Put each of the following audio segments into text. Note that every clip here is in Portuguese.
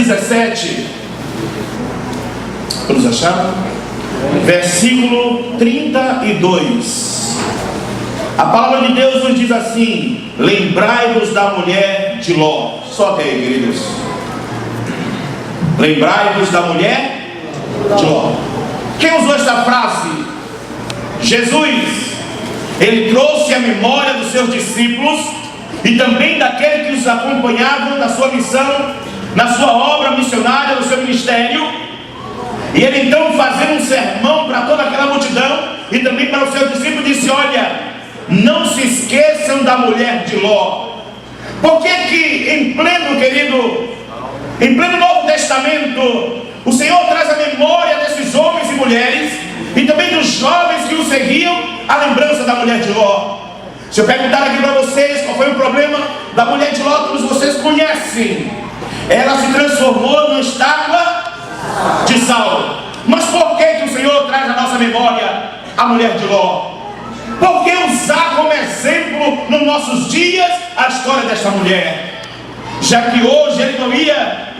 17. Vamos achar? Versículo 32. A palavra de Deus nos diz assim: lembrai-vos da mulher de Ló. Solte aí, queridos. Lembrai-vos da mulher de Ló. Quem usou esta frase? Jesus. Ele trouxe a memória dos seus discípulos e também daquele que os acompanhavam na sua missão, na sua obra missionária, no seu ministério. E ele então, fazendo um sermão para toda aquela multidão e também para os seus discípulos, disse: olha, não se esqueçam da mulher de Ló. Por que que em pleno Novo Testamento, o Senhor traz a memória desses homens e mulheres e também dos jovens que o seguiam, a lembrança da mulher de Ló? Se eu perguntar aqui para vocês qual foi o problema da mulher de Ló, todos vocês conhecem. Ela se transformou numa estátua de sal. Mas por que que o Senhor traz à nossa memória a mulher de Ló? Por que usar como exemplo nos nossos dias a história desta mulher? Já que hoje ele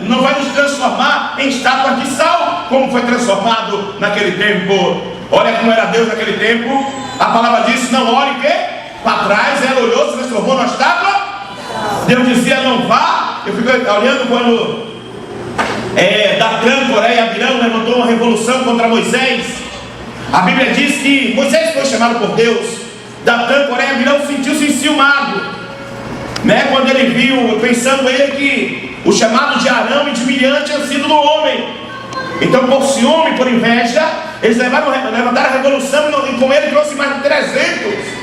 não vai nos transformar em estátuas de sal, como foi transformado naquele tempo. Olha como era Deus naquele tempo. A palavra diz: não olhe o quê? Para trás. Ela olhou, se transformou numa estátua. Deus dizia: não vá. Eu fico olhando quando Datã, Coré e Abirão levantou uma revolução contra Moisés. A Bíblia diz que Moisés foi chamado por Deus. Datã, Coré e Abirão sentiu-se enciumado, quando ele viu, pensando ele que o chamado de Arão e de Miriam tinha sido do homem. Então, por ciúme, por inveja, eles levantaram a revolução e com ele trouxe mais de 300.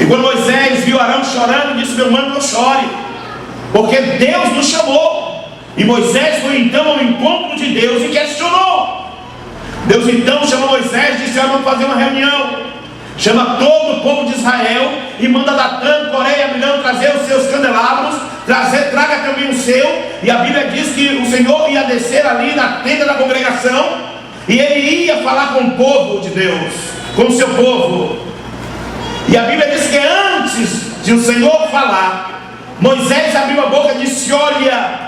E quando Moisés viu Arão chorando, disse: meu mano, não chore, porque Deus nos chamou. E Moisés foi então ao encontro de Deus e questionou. Deus então chamou Moisés e disse: vamos fazer uma reunião. Chama todo o povo de Israel e manda Datã, Coré e Abirão trazer os seus candelabros, traga também o seu. E a Bíblia diz que o Senhor ia descer ali na tenda da congregação e ele ia falar com o povo de Deus, com o seu povo. E a Bíblia diz que antes de o Senhor falar, Moisés abriu a boca e disse: olha,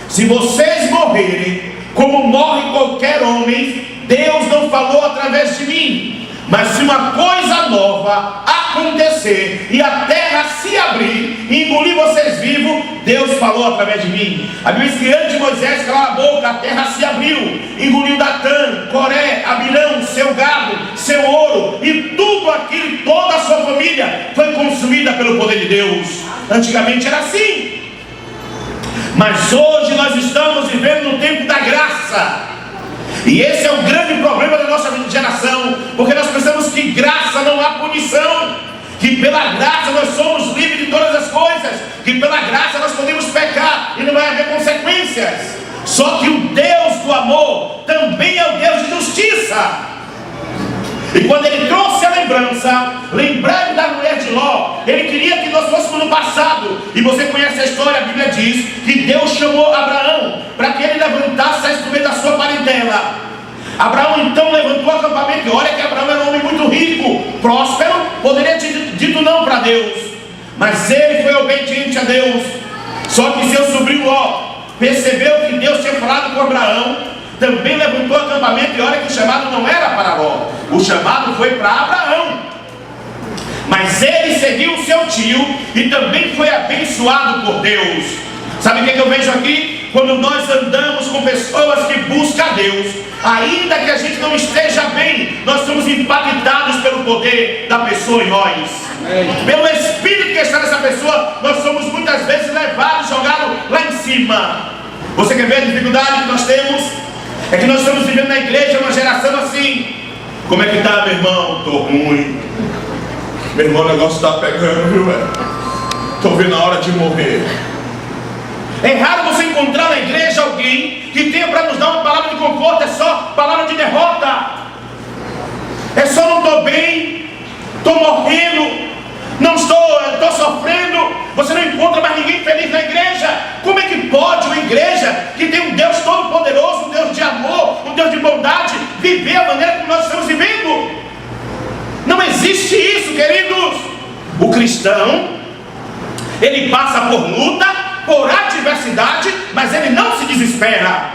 se vocês morrerem como morre qualquer homem, Deus não falou através de mim. Mas se uma coisa nova acontecer e a terra se abrir e engolir vocês vivos, Deus falou através de mim. A Bíblia diz que antes de Moisés calar a boca, a terra se abriu, engoliu Datã, Coré, Abirão, seu gado, seu ouro e tudo aquilo, toda a sua família foi consumida pelo poder de Deus. Antigamente era assim. Mas hoje nós estamos vivendo no tempo da graça. E esse é o grande problema da nossa geração, porque nós pensamos que graça não há punição, que pela graça nós somos livres de todas as coisas, que pela graça nós podemos pecar e não vai haver consequências. Só que o Deus do amor também é o Deus de justiça. E quando ele trouxe a lembrança, lembrando da mulher de Ló, ele queria que nós fôssemos no passado. E você conhece a história, a Bíblia diz que Deus chamou Abraão para que ele levantasse a instrumento da sua parentela. Abraão então levantou o acampamento. E olha que Abraão era um homem muito rico, próspero, poderia ter dito não para Deus, mas ele foi obediente a Deus. Só que seu sobrinho Ló percebeu que Deus tinha falado com Abraão, também levantou o acampamento. E olha que o chamado não era para Ló, o chamado foi para Abraão. Mas ele seguiu o seu tio e também foi abençoado por Deus. Sabe o que eu vejo aqui? Quando nós andamos com pessoas que buscam a Deus, ainda que a gente não esteja bem, nós somos impactados pelo poder da pessoa em nós. Pelo Espírito que está nessa pessoa, nós somos muitas vezes levados, jogados lá em cima. Você quer ver a dificuldade que nós temos? É que nós estamos vivendo na igreja uma geração assim. Como é que tá, meu irmão? Tô ruim. Meu irmão, o negócio tá pegando, viu, velho? Tô vendo a hora de morrer. É raro você encontrar na igreja alguém que tenha para nos dar uma palavra de conforto. É só palavra de derrota. É só: não estou bem, estou morrendo, não estou sofrendo. Você não encontra mais ninguém feliz na igreja. Como é que pode uma igreja que tem um Deus todo-poderoso, um Deus de amor, um Deus de bondade, viver a maneira como nós estamos vivendo? Não existe isso, queridos. O cristão, ele passa por luta, por adversidade, mas ele não se desespera,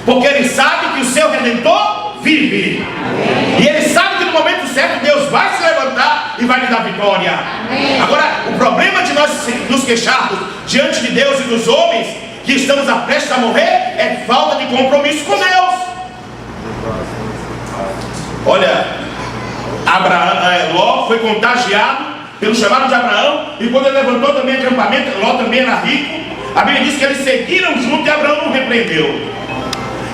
porque ele sabe que o seu Redentor vive. Amém. E ele sabe que no momento certo Deus vai se levantar e vai lhe dar vitória. Amém. Agora, o problema de nós nos queixarmos diante de Deus e dos homens, que estamos prestes a morrer, é falta de compromisso com Deus. Olha, Ló foi contagiado pelo chamado de Abraão, e quando ele levantou também acampamento, Ló também era rico. A Bíblia diz que eles seguiram junto e Abraão não repreendeu.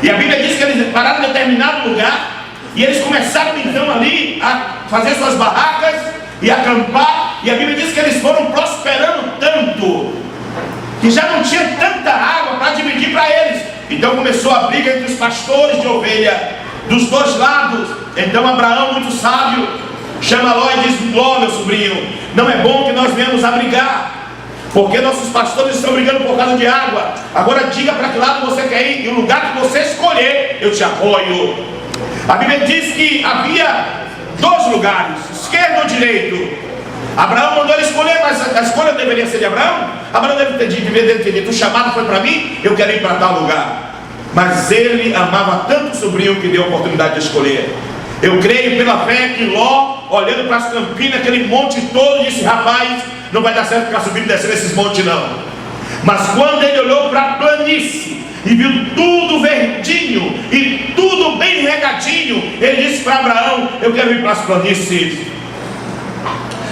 E a Bíblia diz que eles pararam em determinado lugar e eles começaram então ali a fazer suas barracas e acampar. E a Bíblia diz que eles foram prosperando tanto que já não tinha tanta água para dividir para eles. Então começou a briga entre os pastores de ovelha dos dois lados. Então Abraão, muito sábio, chama Ló e diz: Ló, meu sobrinho, não é bom que nós venhamos a brigar, porque nossos pastores estão brigando por causa de água. Agora diga para que lado você quer ir, e o lugar que você escolher, eu te apoio. A Bíblia diz que havia dois lugares, esquerdo ou direito. Abraão mandou ele escolher, mas a escolha deveria ser de Abraão. Abraão deveria ter dito: o chamado foi para mim, eu quero ir para tal lugar. Mas ele amava tanto o sobrinho que deu a oportunidade de escolher. Eu creio pela fé que Ló, olhando para as campinas, aquele monte todo, disse: rapaz, não vai dar certo ficar subindo e descendo esses montes não. Mas quando ele olhou para a planície e viu tudo verdinho e tudo bem regadinho, ele disse para Abraão: eu quero ir para as planícies.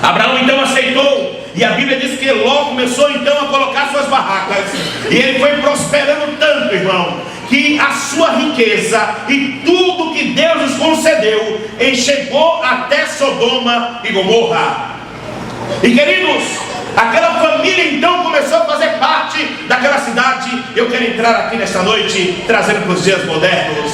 Abraão então aceitou, e a Bíblia diz que Ló começou então a colocar suas barracas, e ele foi prosperando tanto, irmão, que a sua riqueza e tudo que Deus nos concedeu chegou até Sodoma e Gomorra. E queridos, aquela família então começou a fazer parte daquela cidade. Eu quero entrar aqui nesta noite trazendo para os dias modernos.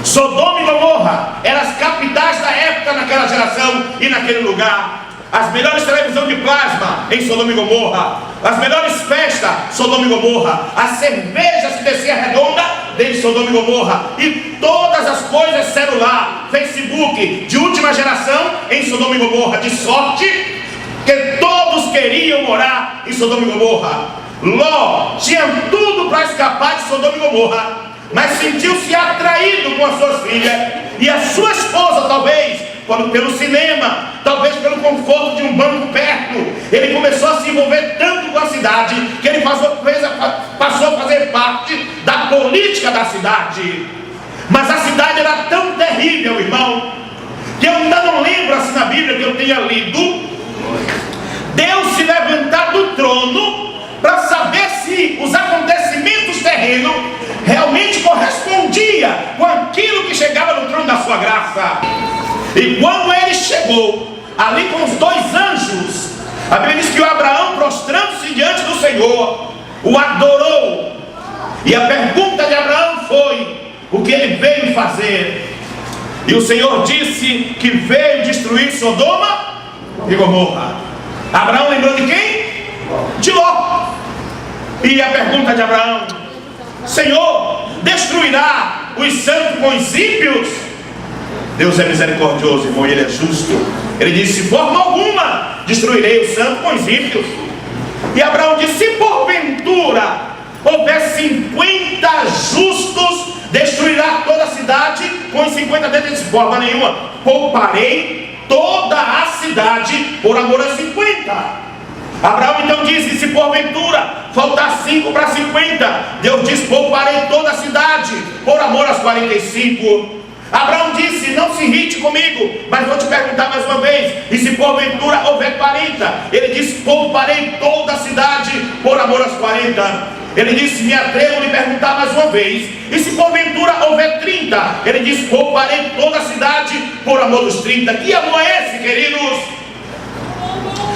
Sodoma e Gomorra eram as capitais da época naquela geração e naquele lugar. As melhores televisões de plasma em Sodoma e Gomorra, as melhores festas, Sodoma e Gomorra, as cervejas que descia redonda de Sodoma e Gomorra, e todas as coisas, celular, Facebook de última geração em Sodoma e Gomorra. De sorte que todos queriam morar em Sodoma e Gomorra. Ló tinha tudo para escapar de Sodoma e Gomorra, mas sentiu-se atraído com as suas filhas e a sua esposa, talvez pelo cinema, talvez pelo conforto de um banco perto. Ele começou a se envolver tanto com a cidade que ele passou a fazer parte da política da cidade. Mas a cidade era tão terrível, irmão, que eu ainda não lembro assim na Bíblia que eu tenha lido Deus se levantar do trono para saber se os acontecimentos terrenos realmente correspondiam com aquilo que chegava no trono da sua graça. E quando ele chegou ali com os dois anjos, a Bíblia diz que o Abraão, prostrando-se diante do Senhor, o adorou. E a pergunta de Abraão foi: o que ele veio fazer? E o Senhor disse que veio destruir Sodoma e Gomorra. Abraão lembrou de quem? De Ló. E a pergunta de Abraão: Senhor, destruirá os santos com os ímpios? Deus é misericordioso, irmão, e Ele é justo. Ele disse: de forma alguma destruirei o santo com os ímpios. E Abraão disse: se porventura houver 50 justos, destruirá toda a cidade com os 50 deles? De forma nenhuma, pouparei toda a cidade por amor a 50. Abraão então disse: se porventura faltar 5 para 50, Deus diz: pouparei toda a cidade por amor às 45. Abraão disse: não se irrite comigo, mas vou te perguntar mais uma vez: e se porventura houver 40? Ele disse: pouparei toda a cidade por amor às 40. Ele disse: me atrevo a lhe perguntar mais uma vez: e se porventura houver 30? Ele disse: pouparei toda a cidade por amor dos 30. Que amor é esse, queridos?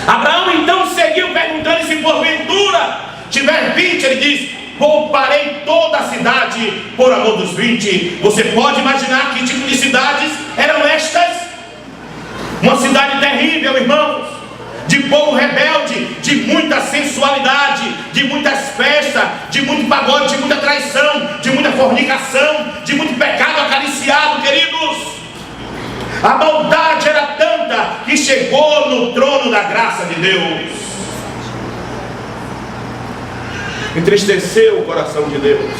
Abraão então seguiu perguntando: e se porventura tiver 20? Ele diz: pouparei toda a cidade por amor dos 20. Você pode imaginar que tipo de cidades eram estas? Uma cidade terrível, irmãos, de povo rebelde, de muita sensualidade, de muitas festas, de muito pagode, de muita traição, de muita fornicação, de muito pecado acariciado, queridos. A maldade era tanta que chegou no trono da graça de Deus. entristeceu o coração de Deus,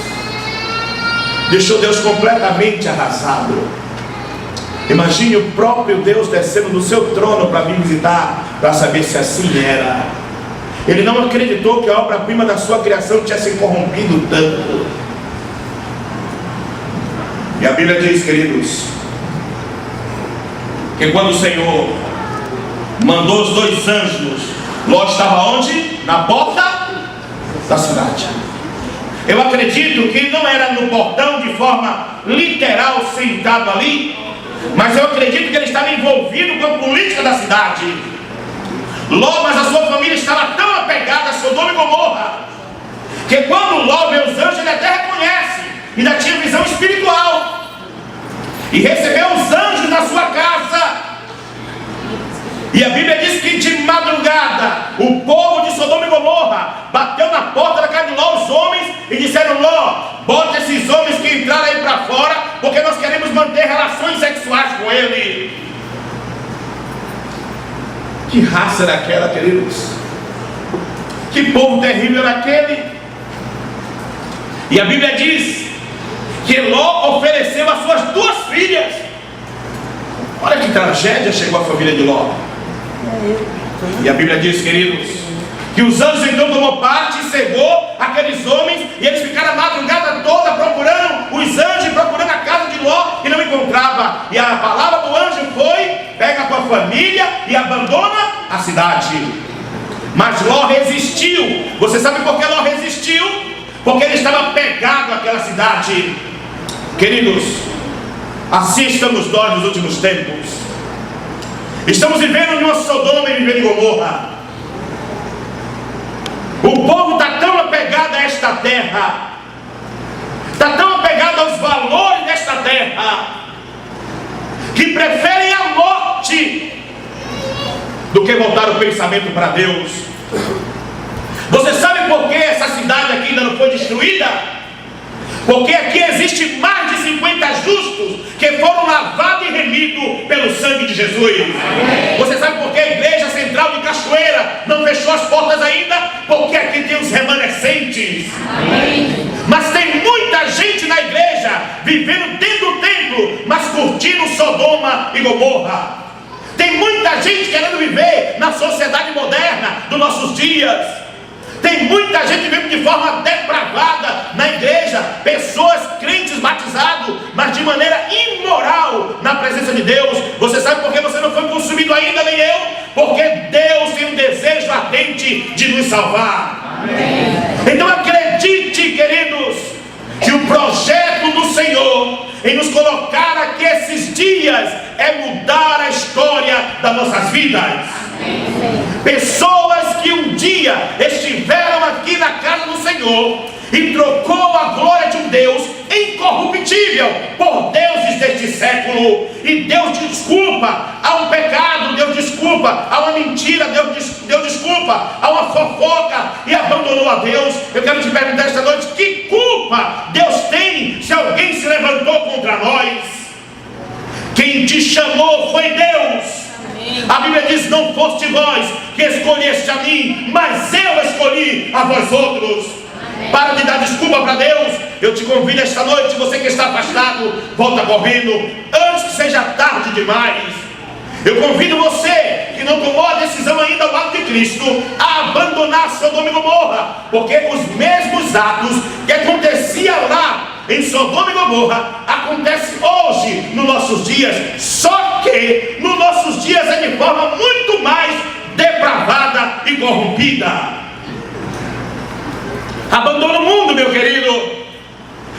deixou Deus completamente arrasado. Imagine o próprio Deus descendo do seu trono para vir visitar, para saber se assim era. Ele não acreditou que a obra-prima da sua criação tinha se corrompido tanto. E a Bíblia diz, queridos, que quando o Senhor mandou os 2 anjos, Ló estava onde? Na porta da cidade. Eu acredito que ele não era no portão de forma literal, sentado ali, mas eu acredito que ele estava envolvido com a política da cidade. Ló, mas a sua família estava tão apegada a Sodoma e Gomorra, que quando Ló vê os anjos, ele até reconhece, ainda tinha visão espiritual, e recebeu os anjos na sua casa. E a Bíblia diz que de madrugada o povo de Sodoma e Gomorra bateu na porta da casa de Ló, os homens, e disseram: Ló, bota esses homens que entraram aí para fora, porque nós queremos manter relações sexuais com ele. Que raça era aquela, queridos? Que povo terrível era aquele? E a Bíblia diz que Ló ofereceu as suas 2 filhas. Olha que tragédia chegou à família de Ló. E a Bíblia diz, queridos, que os anjos então tomou parte e cegou aqueles homens, e eles ficaram a madrugada toda procurando os anjos, procurando a casa de Ló, e não encontrava. E a palavra do anjo foi: pega a tua família e abandona a cidade. Mas Ló resistiu. Você sabe por que Ló resistiu? Porque ele estava pegado àquela cidade. Queridos, assim estamos nós nos últimos tempos. Estamos vivendo em uma Sodoma e vivendo em Gomorra. O povo está tão apegado a esta terra, está tão apegado aos valores desta terra, que preferem a morte do que voltar o pensamento para Deus. Você sabe por que essa cidade aqui ainda não foi destruída? Porque aqui existe mais de 50 justos que foram lavados e remidos pelo sangue de Jesus. Amém. Você sabe por que a igreja central de Cachoeira não fechou as portas ainda? Porque aqui tem os remanescentes. Amém. Mas tem muita gente na igreja vivendo dentro do templo, mas curtindo Sodoma e Gomorra. Tem muita gente querendo viver na sociedade moderna dos nossos dias. Tem muita gente vivendo de forma depravada na igreja, pessoas crentes batizados, mas de maneira imoral na presença de Deus. Você sabe por que você não foi consumido ainda, nem eu? Porque Deus tem um desejo ardente de nos salvar. Amém. Então acredite, queridos, que o projeto do Senhor em nos colocar aqui esses dias é mudar a história das nossas vidas. Pessoas que um dia estiveram aqui na casa do Senhor e trocou a glória de um Deus incorruptível por deuses deste século, e Deus desculpa a um pecado, Deus desculpa a uma mentira, Deus desculpa a uma fofoca, e abandonou a Deus. Eu quero te perguntar esta noite: que culpa Deus tem se alguém se levantou contra nós? Quem te chamou foi Deus. A Bíblia diz: não foste vós que escolheste a mim, mas eu escolhi a vós outros. Amém. Para de dar desculpa para Deus. Eu te convido esta noite, você que está afastado, volta correndo, antes que seja tarde demais. Eu convido você que não tomou a decisão ainda ao lado de Cristo a abandonar Sodoma e Gomorra, porque os mesmos atos que acontecia lá em Sodoma e Gomorra acontece hoje nos nossos dias, só que nos nossos dias é de forma muito mais depravada e corrompida. Abandona o mundo, meu querido.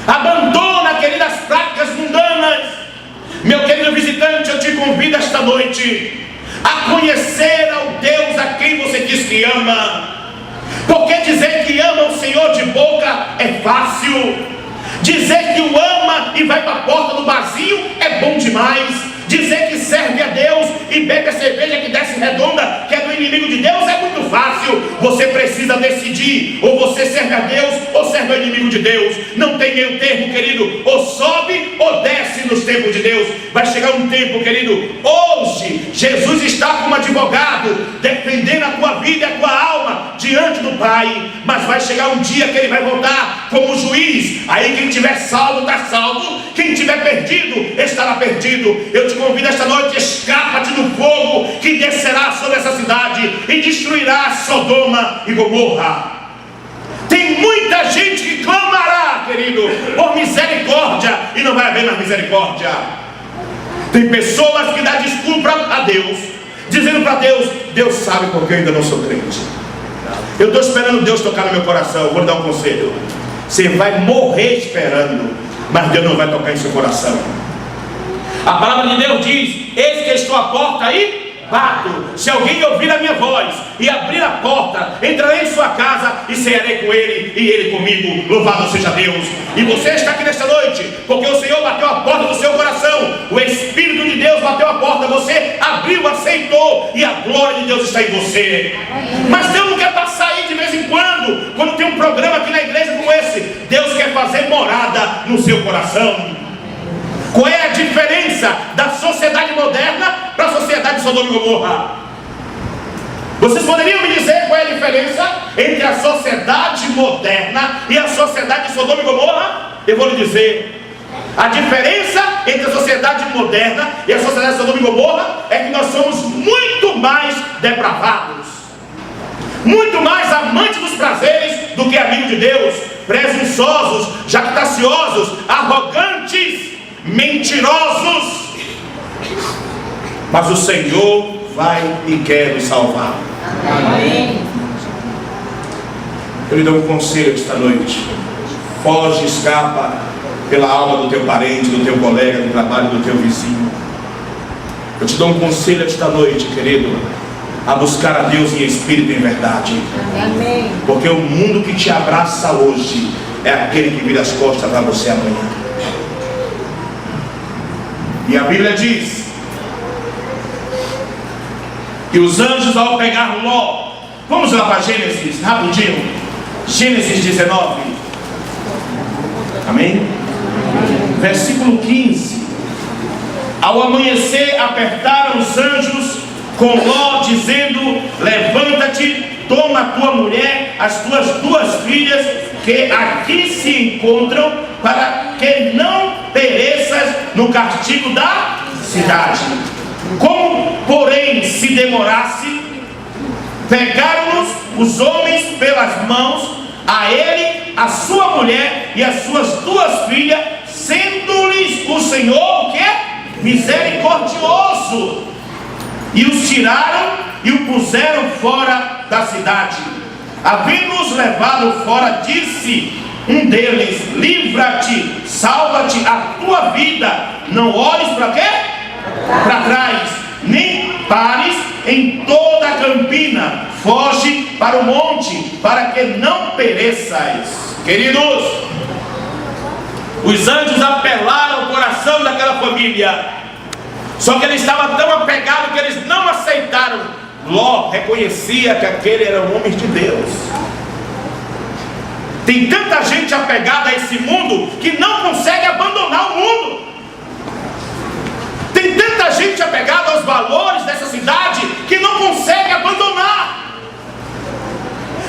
Abandona, queridas, práticas mundanas. Meu querido visitante, eu te convido esta noite a conhecer ao Deus a quem você diz que ama. Porque dizer que ama o Senhor de boca é fácil. Dizer que o ama e vai para a porta do barzinho é bom demais. Dizer que serve a Deus e bebe a cerveja que desce redonda, que é do inimigo de Deus, é muito fácil. Você precisa decidir: ou você serve a Deus ou serve ao inimigo de Deus. Não tem meio termo, querido. Ou sobe ou desce nos tempos de Deus. Vai chegar um tempo, querido, hoje Jesus está como advogado defendendo a tua vida e a tua alma de diante do Pai, mas vai chegar um dia que Ele vai voltar como juiz. Aí quem tiver salvo está salvo, quem tiver perdido estará perdido. Eu te convido esta noite: escapa-te do fogo que descerá sobre essa cidade e destruirá Sodoma e Gomorra. Tem muita gente que clamará, querido, por misericórdia, e não vai haver mais misericórdia. Tem pessoas que dão desculpa a Deus, dizendo para Deus: Deus sabe porque eu ainda não sou crente. Eu estou esperando Deus tocar no meu coração. Eu vou lhe dar um conselho: você vai morrer esperando, mas Deus não vai tocar em seu coração. A palavra de Deus diz: eis que estou à porta e bato. Se alguém ouvir a minha voz e abrir a porta, entrarei em sua casa e cearei com ele e ele comigo. Louvado seja Deus. E você está aqui nesta noite porque o Senhor bateu a porta do seu coração. O Espírito de Deus bateu a porta, você abriu, aceitou, e a glória de Deus está em você. Mas Deus não quer passar aí de vez em quando tem um programa aqui na igreja como esse. Deus quer fazer morada no seu coração. Qual é a diferença da sociedade moderna para a sociedade de Sodoma e Gomorra? Vocês poderiam me dizer qual é a diferença entre a sociedade moderna e a sociedade de Sodoma e Gomorra? Eu vou lhe dizer: a diferença entre a sociedade moderna e a sociedade de Sodoma e Gomorra é que nós somos muito mais depravados, muito mais amantes dos prazeres do que amigos de Deus, presunçosos, jactanciosos, arrogantes, mentirosos. Mas o Senhor vai e quer nos salvar. Amém. Eu lhe dou um conselho esta noite: foge, escapa pela alma do teu parente, do teu colega de trabalho, do teu vizinho. Eu te dou um conselho esta noite, querido: a buscar a Deus em espírito e em verdade. Amém. Porque o mundo que te abraça hoje é aquele que vira as costas para você amanhã. E a Bíblia diz que os anjos, ao pegar Ló, vamos lá para Gênesis, rapidinho, Gênesis 19, amém? Versículo 15: ao amanhecer apertaram os anjos com Ló, dizendo: levanta-te, toma a tua mulher, as tuas duas filhas, que aqui se encontram, para que não pereças no castigo da cidade. Como, porém, se demorasse, pegaram-nos os homens pelas mãos, a ele, a sua mulher e as suas duas filhas, sendo-lhes o Senhor o quê? Misericordioso. E os tiraram e o puseram fora da cidade. Havendo-os levado fora, disse um deles: livra-te, salva-te a tua vida, não olhes para quê? Para trás, nem pares em toda a campina, foge para o monte, para que não pereçais. Queridos, os anjos apelaram ao coração daquela família, só que ele estava tão apegado que eles não aceitaram. Ló reconhecia que aquele era um homem de Deus. Tem tanta gente apegada a esse mundo que não consegue abandonar o mundo. Tem tanta gente apegada aos valores dessa cidade que não consegue abandonar.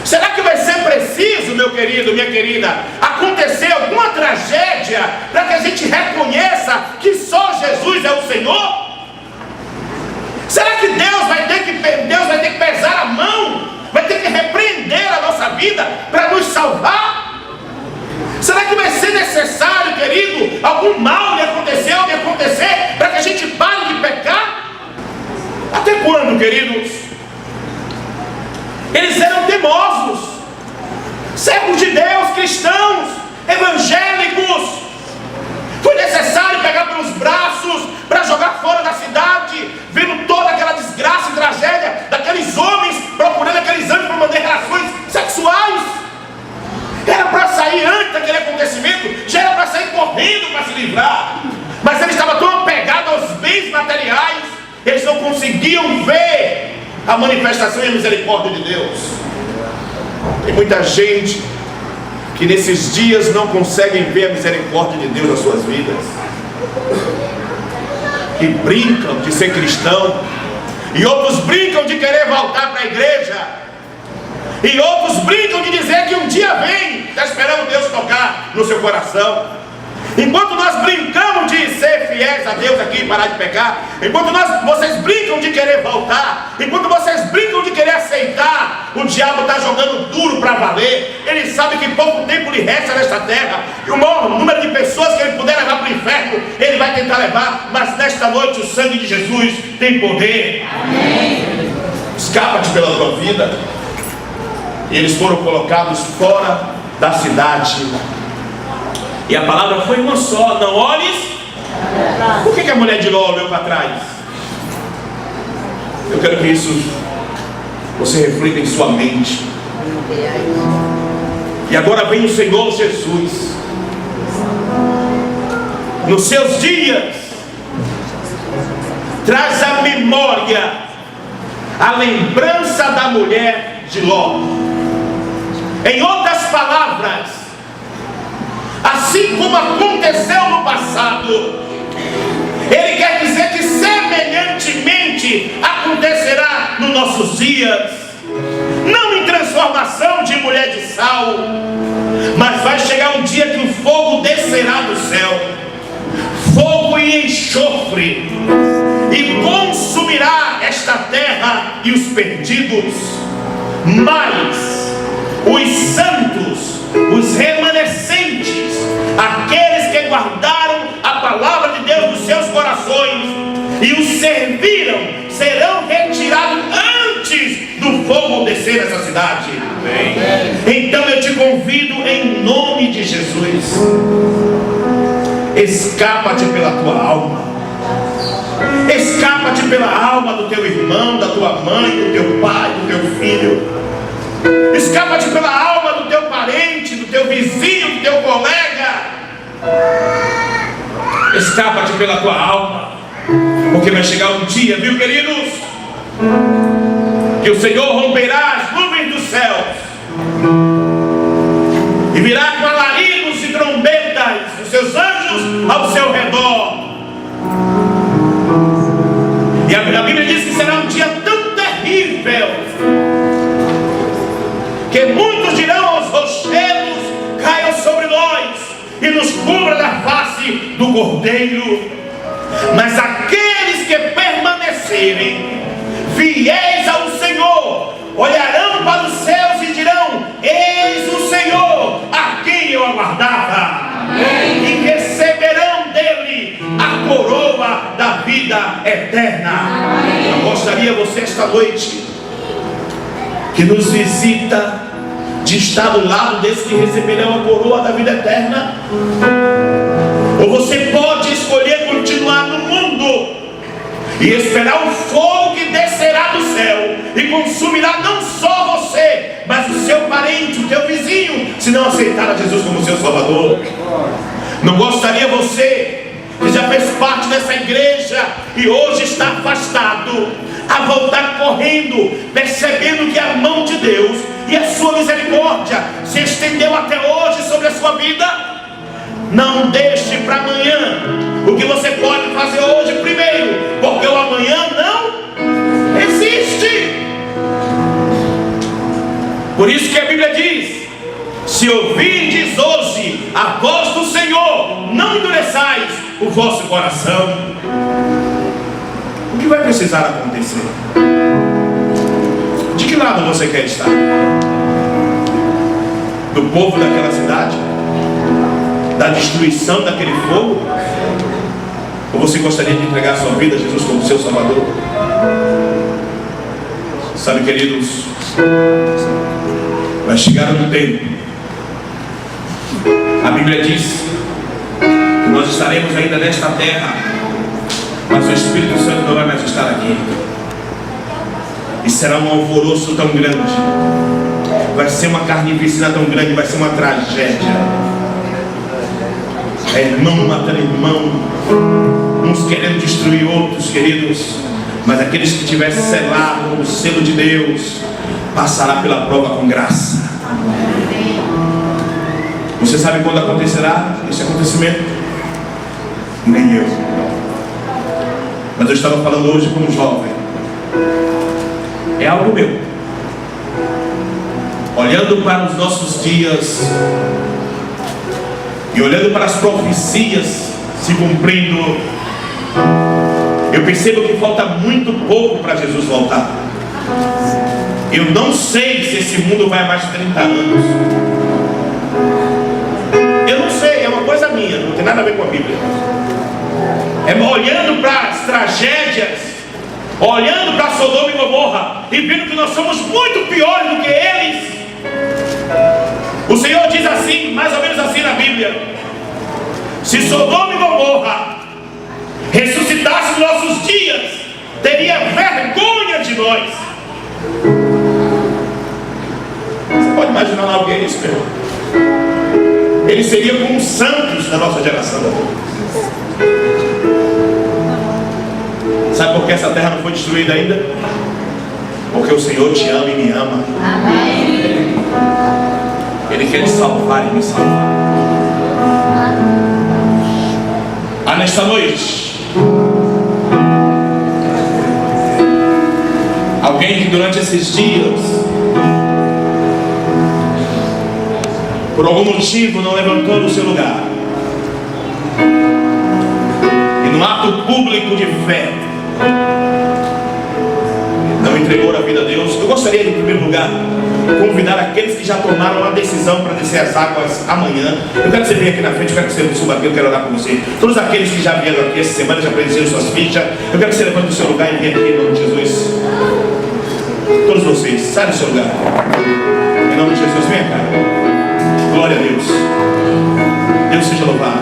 Será que vai ser preciso, meu querido, minha querida, acontecer alguma tragédia para que a gente reconheça que só Jesus é o Senhor? Será que Deus vai ter que pesar a mão, vai ter que repreender a nossa vida para nos salvar? Será que vai ser necessário, querido, algum mal me acontecer ou me acontecer para que a gente pare de pecar? Até quando, queridos? Eles eram teimosos, servos de Deus, cristãos, evangélicos. Foi necessário pegar pelos braços para jogar fora da cidade, vendo toda aquela desgraça e tragédia daqueles homens procurando aqueles anjos para manter relações sexuais. Era para sair antes daquele acontecimento, já era para sair correndo para se livrar, mas eles estavam tão apegados aos bens materiais, eles não conseguiam ver a manifestação e a misericórdia de Deus. Tem muita gente que nesses dias não conseguem ver a misericórdia de Deus nas suas vidas, que brincam de ser cristão, e outros brincam de querer voltar para a igreja, E outros brincam de dizer que um dia vem, está esperando Deus tocar no seu coração. Enquanto nós brincamos de ser fiéis a Deus aqui, parar de pecar, enquanto vocês brincam de querer voltar, enquanto vocês brincam de querer aceitar, o diabo está jogando duro para valer. Ele sabe que pouco tempo lhe resta nesta terra, e o maior número de pessoas que ele puder levar para o inferno, ele vai tentar levar. Mas nesta noite o sangue de Jesus tem poder. Amém. Escapa-te pela tua vida. E eles foram colocados fora da cidade. E a palavra foi uma só: não olhes. Por que a mulher de Ló olhou para trás? Eu quero que isso você reflita em sua mente. E agora vem o Senhor Jesus. Nos seus dias, traz à memória a lembrança da mulher de Ló. Em outras palavras, assim como aconteceu no passado, ele quer dizer que semelhantemente acontecerá nos nossos dias. Não em transformação de mulher de sal, mas vai chegar um dia que o fogo descerá do céu, fogo e enxofre, e consumirá esta terra e os perdidos. Mas os santos, os remanescentes, aqueles que guardaram a palavra de Deus nos seus corações e os serviram, serão retirados antes do fogo descer nessa cidade. Amém. Então eu te convido em nome de Jesus, escapa-te pela tua alma, escapa-te pela alma do teu irmão, da tua mãe, do teu pai, do teu filho. Escapa-te pela alma do teu parente, do teu vizinho, do teu colega. Escapa-te pela tua alma, porque vai chegar um dia, viu, queridos, que o Senhor romperá as nuvens dos céus e virá com alaridos e trombetas, os seus anjos ao seu redor. E a Bíblia diz que será um dia tão terrível que muitos dirão aos rochedos: caiam sobre nós e nos cubra da face do Cordeiro. Mas aqueles que permanecerem fiéis ao Senhor olharão para os céus e dirão: eis o Senhor a quem eu aguardava. Amém. E receberão dele a coroa da vida eterna. Amém. Eu gostaria você esta noite que nos visita de estar do lado desses que receberão a coroa da vida eterna. Ou você pode escolher continuar no mundo e esperar o fogo que descerá do céu e consumirá não só você, mas o seu parente, o teu vizinho, se não aceitar a Jesus como seu Salvador. Não gostaria você, que já fez parte dessa igreja e hoje está afastado, a voltar correndo, percebendo que a mão de Deus e a sua misericórdia se estendeu até hoje sobre a sua vida? Não deixe para amanhã o que você pode fazer hoje primeiro, porque o amanhã não existe. Por isso que a Bíblia diz: se ouvirdes hoje a voz do Senhor, não endureçais o vosso coração. O que vai precisar acontecer? De que lado você quer estar? Do povo daquela cidade? Da destruição daquele fogo? Ou você gostaria de entregar a sua vida a Jesus como seu Salvador? Sabe, queridos, vai chegar um tempo, a Bíblia diz que nós estaremos ainda nesta terra, mas o Espírito Santo não vai mais estar aqui. E será um alvoroço tão grande, vai ser uma carnificina tão grande, vai ser uma tragédia. É irmão matando irmão, uns querendo destruir outros, queridos. Mas aqueles que tiver selado com o selo de Deus passará pela prova com graça. Você sabe quando acontecerá esse acontecimento? Nem eu. Mas eu estava falando hoje como jovem. É algo meu. olhando para os nossos dias e olhando para as profecias se cumprindo, eu percebo que falta muito pouco para Jesus voltar. Eu não sei se esse mundo vai a mais de 30 anos. Eu não sei, é uma coisa minha, não tem nada a ver com a Bíblia. É olhando para as tragédias, olhando para Sodoma e Gomorra e vendo que nós somos muito piores do que eles. O Senhor diz assim, mais ou menos assim na Bíblia: se Sodoma e Gomorra ressuscitasse nos nossos dias, teria vergonha de nós. Você pode imaginar alguém isso, meu? Ele seria como os santos da nossa geração. Sabe por que essa terra não foi destruída ainda? Porque o Senhor te ama e me ama. Amém. Ele quer te salvar e me salvar. Nesta noite, alguém que durante esses dias, por algum motivo, não levantou do seu lugar e no ato público de fé não entregou a vida a Deus, eu gostaria de, em primeiro lugar, convidar aqueles que já tomaram a decisão para descer as águas amanhã. Eu quero que você venha aqui na frente, eu quero que você suba aqui, eu quero orar com você. Todos aqueles que já vieram aqui essa semana, já preencheram suas fichas, eu quero que você levante do seu lugar e venha aqui em nome de Jesus. Todos vocês, saiam do seu lugar. Em nome de Jesus, venha cá. Glória a Deus. Deus seja louvado.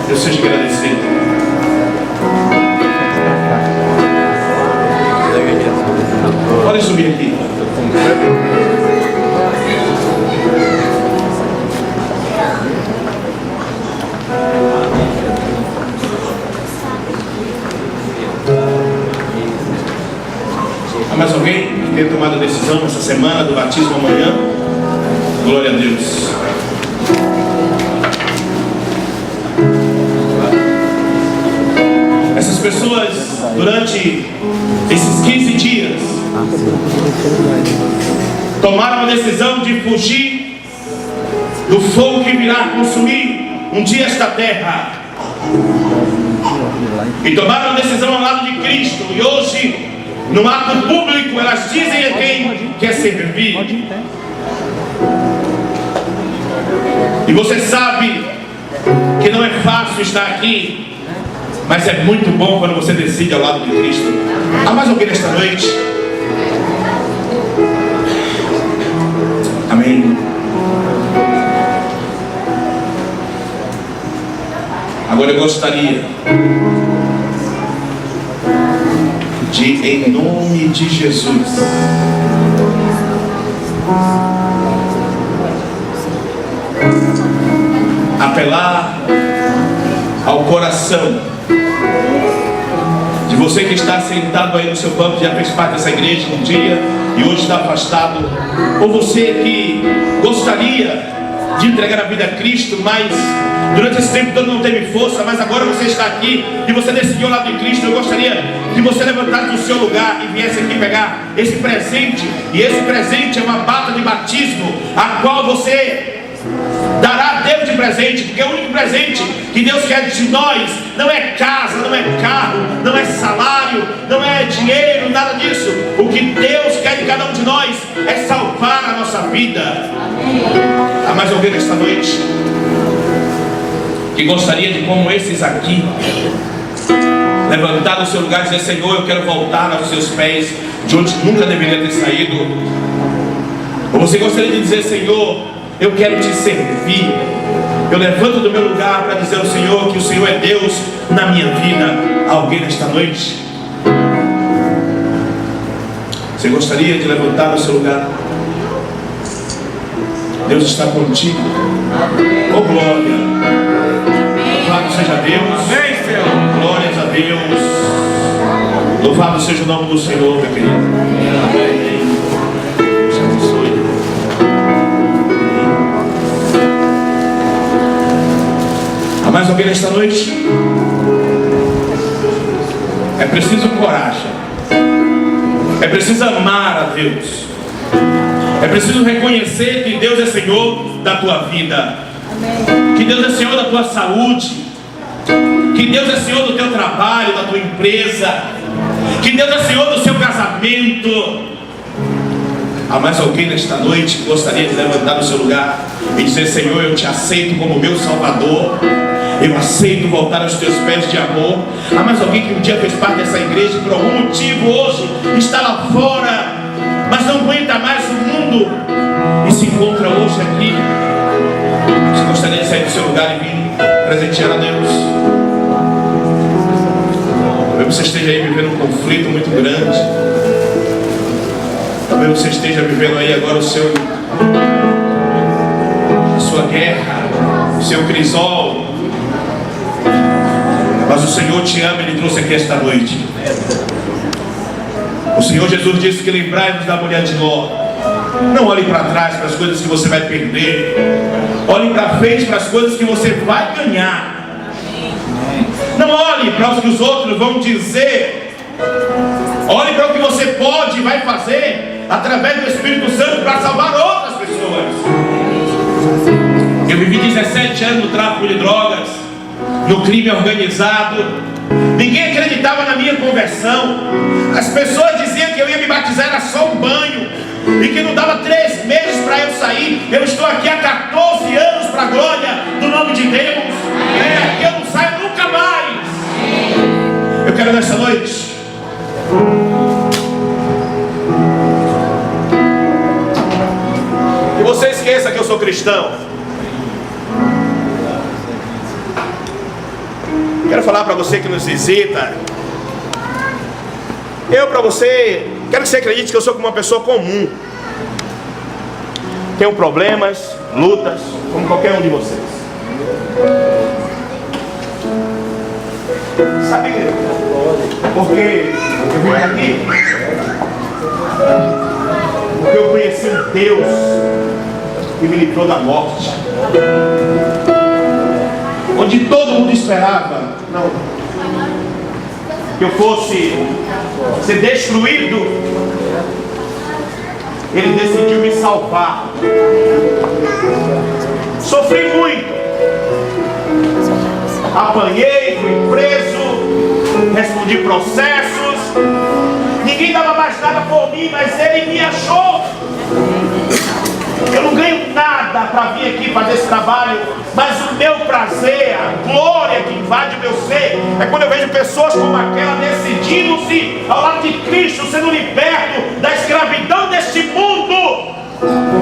Deus seja agradecido. Pode subir aqui. Há mais alguém que tenha tomado a decisão essa semana do batismo amanhã? Glória a Deus. Essas pessoas, durante esses 15 dias, tomaram a decisão de fugir do fogo que virá consumir um dia esta terra, e tomaram a decisão ao lado de Cristo, e hoje, no ato público, elas dizem a quem quer servir. E você sabe que não é fácil estar aqui, mas é muito bom quando você decide ao lado de Cristo. Há mais alguém nesta noite? Amém. Agora eu gostaria de, em nome de Jesus, apelar ao coração de você que está sentado aí no seu banco, já fez parte dessa igreja um dia e hoje está afastado, ou você que gostaria de entregar a vida a Cristo, mas durante esse tempo todo não teve força, mas agora você está aqui e você decidiu ao lado de Cristo. Eu gostaria que você levantasse do seu lugar e viesse aqui pegar esse presente, e esse presente é uma bata de batismo, a qual você dará a Deus de presente, porque o único presente que Deus quer de nós não é casa, não é carro, não é salário, não é dinheiro, nada disso. O que Deus quer de cada um de nós é salvar a nossa vida. Há mais alguém nesta noite que gostaria de, como esses aqui, levantar do seu lugar e dizer: Senhor, eu quero voltar aos seus pés, de onde nunca deveria ter saído? Ou você gostaria de dizer: Senhor, eu quero te servir, eu levanto do meu lugar para dizer ao Senhor que o Senhor é Deus na minha vida? Alguém nesta noite? Você gostaria de levantar do seu lugar? Deus está contigo. Oh, glória. Louvado seja Deus. Glórias a Deus. Louvado seja o nome do Senhor, meu querido. Amém. Deus abençoe. Há mais alguém nesta noite? É preciso coragem. É preciso amar a Deus. É preciso reconhecer que Deus é Senhor da tua vida. Que Deus é Senhor da tua saúde. Que Deus é Senhor do teu trabalho, da tua empresa. Que Deus é Senhor do seu casamento. Há mais alguém nesta noite que gostaria de levantar no seu lugar e dizer: Senhor, eu te aceito como meu Salvador. Eu aceito voltar aos teus pés de amor. Há mais alguém que um dia fez parte dessa igreja e por algum motivo hoje está lá fora, mas não aguenta mais o mundo e se encontra hoje aqui? Você gostaria de sair do seu lugar e vir presentear a Deus? Talvez você esteja aí vivendo um conflito muito grande. Talvez você esteja vivendo aí agora a sua guerra, o seu crisol. Mas o Senhor te ama, Ele trouxe aqui esta noite. O Senhor Jesus disse que lembrai-vos da mulher de Ló. Não olhe para trás para as coisas que você vai perder. Olhe para frente para as coisas que você vai ganhar. Não olhe para o que os outros vão dizer. Olhe para o que você pode e vai fazer através do Espírito Santo para salvar outras pessoas. Eu vivi 17 anos no tráfico de drogas, no crime organizado. Ninguém acreditava na minha conversão. As pessoas diziam que eu ia me batizar, era só um banho, e que não dava 3 meses para eu sair. Eu estou aqui há 14 anos para a glória do nome de Deus. Aqui eu não saio nunca mais. Eu quero nessa noite que você esqueça que eu sou cristão. Quero falar para você que nos visita. Quero que você acredite que eu sou como uma pessoa comum. Tenho problemas, lutas, como qualquer um de vocês. Sabe por que eu vim aqui? Porque eu conheci um Deus que me livrou da morte. Onde todo mundo esperava que eu fosse ser destruído, Ele decidiu me salvar. Sofri muito, apanhei, fui preso, respondi processos. Ninguém dava mais nada por mim, mas Ele me achou. Eu não ganho nada para vir aqui fazer esse trabalho, mas o meu prazer, a glória que invade o meu ser, é quando eu vejo pessoas como aquela decidindo-se ao lado de Cristo, sendo liberto da escravidão deste mundo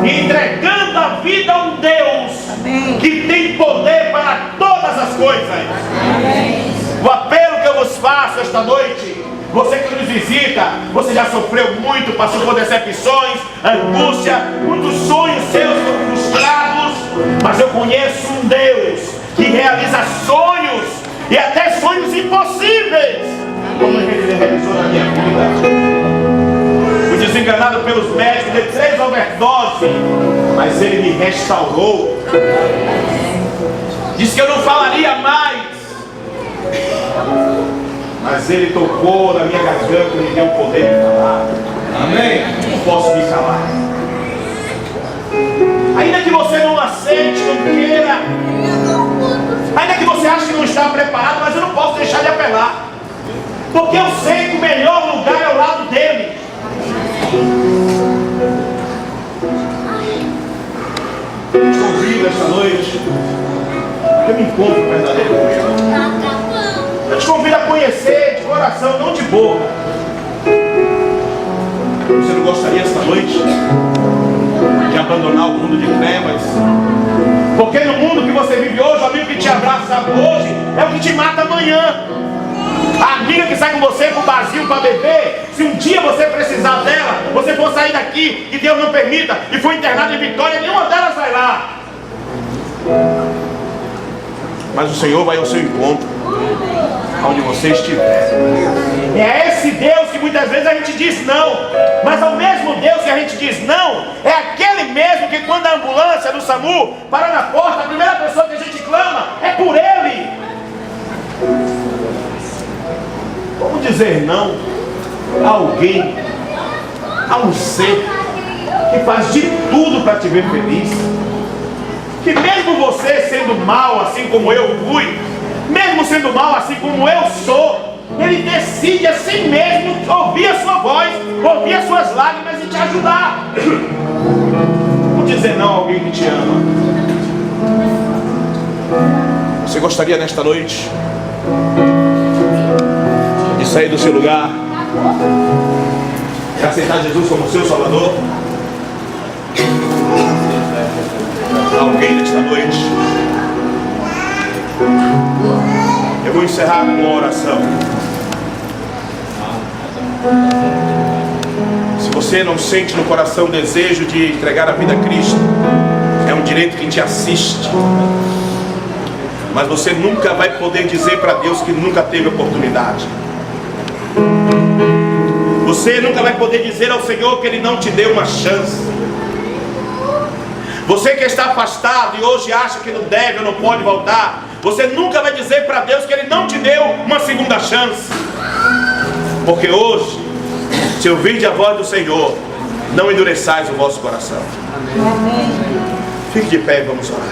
e entregando a vida a um Deus que tem poder para todas as coisas. O apelo que eu vos faço esta noite: você que nos visita, você já sofreu muito, passou por decepções, angústia, muitos sonhos seus foram frustrados, mas eu conheço um Deus que realiza sonhos e até sonhos impossíveis, como Ele realizou na minha vida. Fui desenganado pelos médicos de 3 overdoses, mas Ele me restaurou. Disse que eu não falaria mais, mas Ele tocou na minha garganta e me deu o poder de falar. Amém? Não posso me calar. Ainda que você não aceite, não queira, ainda que você ache que não está preparado, mas eu não posso deixar de apelar, porque eu sei que o melhor lugar é ao lado dEle. Eu te convido esta noite, que eu me encontro verdadeiro com Ele. Eu te convido a conhecer de coração, não de boca. Você não gostaria esta noite de abandonar o mundo de trevas? Porque no mundo que você vive hoje, o amigo que te abraça hoje é o que te mata amanhã. A amiga que sai com você pro barzinho para beber, se um dia você precisar dela, você for sair daqui, que Deus não permita, e for internado em Vitória, nenhuma delas vai lá. Mas o Senhor vai ao seu encontro, onde você estiver. É esse Deus que muitas vezes a gente diz não, mas ao mesmo Deus que a gente diz não, é aquele mesmo que quando a ambulância do SAMU para na porta, a primeira pessoa que a gente clama é por Ele. Como dizer não a alguém, a um ser que faz de tudo para te ver feliz, que mesmo você sendo mal assim como eu fui, mesmo sendo mal assim como eu sou, Ele decide assim mesmo ouvir a sua voz, ouvir as suas lágrimas e te ajudar. Não dizer não a alguém que te ama. Você gostaria nesta noite de sair do seu lugar e aceitar Jesus como seu Salvador? Alguém nesta noite? Eu vou encerrar com uma oração. Se você não sente no coração o desejo de entregar a vida a Cristo, é um direito que te assiste. Mas você nunca vai poder dizer para Deus que nunca teve oportunidade. Você nunca vai poder dizer ao Senhor que Ele não te deu uma chance. Você que está afastado e hoje acha que não deve ou não pode voltar, você nunca vai dizer para Deus que Ele não te deu uma segunda chance. Porque hoje, se ouvir a voz do Senhor, não endureçais o vosso coração. Amém. Fique de pé e vamos orar.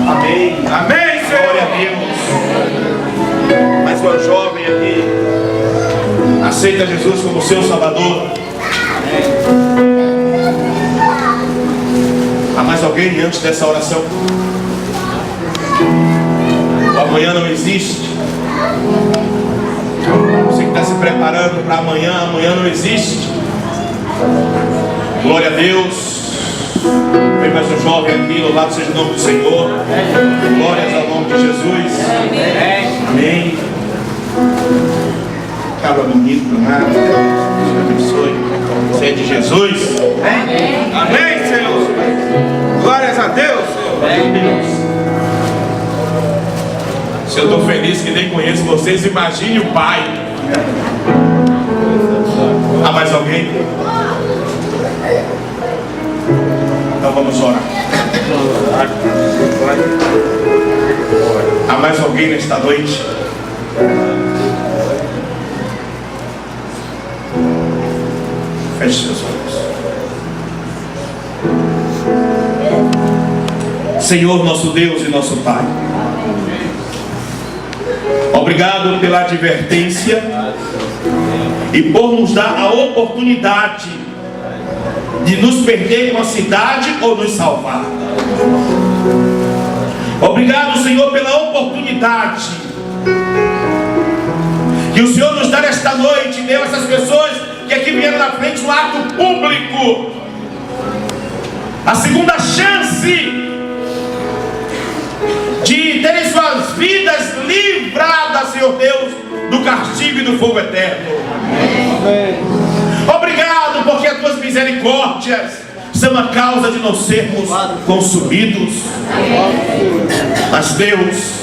Amém. Amém, Senhor. Glória a Deus. Mais uma jovem aqui aceita Jesus como seu Salvador. Há mais alguém antes dessa oração? O amanhã não existe. Você que está se preparando para amanhã, amanhã não existe. Glória a Deus. Vem mais um jovem aqui, louvado seja o nome do Senhor. Glórias ao nome de Jesus. Amém. Cabra bonito, nada. Deus abençoe. Você é de Jesus. Amém. Amém, Senhor. Glórias a Deus. Amém. Se eu estou feliz que nem conheço vocês, imagine o Pai. Há mais alguém? Então vamos orar. Há mais alguém nesta noite? Feche seus olhos. Senhor, nosso Deus e nosso Pai, obrigado pela advertência e por nos dar a oportunidade de nos perder com a cidade ou nos salvar. Obrigado, Senhor, pela oportunidade que o Senhor nos dá esta noite. Deu a essas pessoas que aqui vieram na frente no ato público a segunda chance de terem suas vidas livradas, Senhor Deus, do castigo e do fogo eterno. Amém. Obrigado porque as tuas misericórdias são a causa de não sermos consumidos. Mas Deus,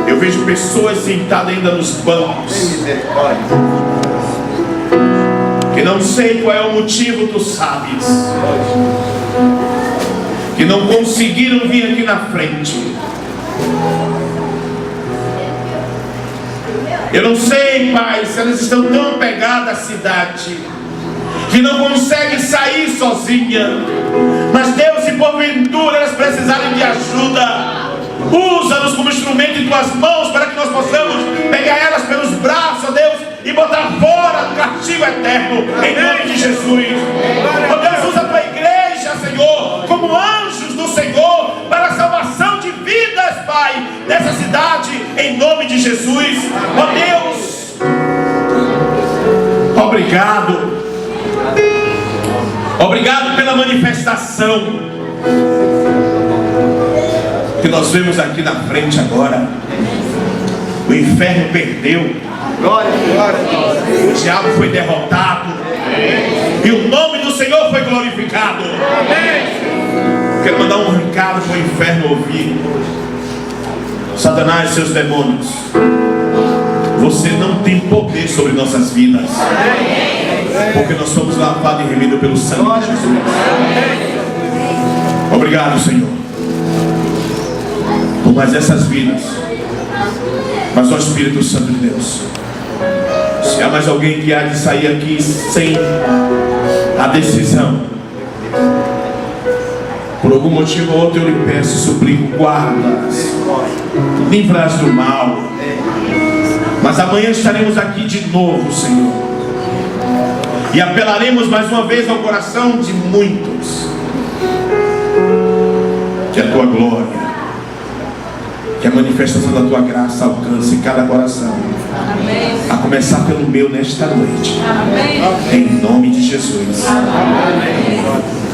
eu vejo pessoas sentadas ainda nos bancos, que não sei qual é o motivo, tu sabes, que não conseguiram vir aqui na frente. Eu não sei, Pai, se elas estão tão apegadas à cidade que não conseguem sair sozinha. Mas Deus, se porventura elas precisarem de ajuda, usa-nos como instrumento em tuas mãos para que nós possamos pegar elas pelos braços, ó Deus, e botar fora do castigo eterno, em nome de Jesus. Ó Deus, usa a tua igreja, Senhor, como anjos do Senhor para a salvação de vidas, Pai, dessa cidade, em nome de Jesus. Ó Deus, obrigado. Obrigado pela manifestação que nós vemos aqui na frente agora. O inferno perdeu. Glória, glória. O diabo foi derrotado. E o nome do Senhor foi glorificado. Quero mandar um recado para o inferno ouvir. Satanás e seus demônios, você não tem poder sobre nossas vidas, porque nós somos lavados e remidos pelo sangue de Jesus. Obrigado, Senhor, por mais essas vidas. Mas ó Espírito Santo de Deus, Se há mais alguém que há de sair aqui sem a decisão, por algum motivo ou outro, eu lhe peço, suplico, guarda-as, livra-as do mal. Mas amanhã estaremos aqui de novo, Senhor, e apelaremos mais uma vez ao coração de muitos. Que a tua glória, que a manifestação da tua graça alcance cada coração. Amém. A começar pelo meu nesta noite. Amém. Em nome de Jesus. Amém.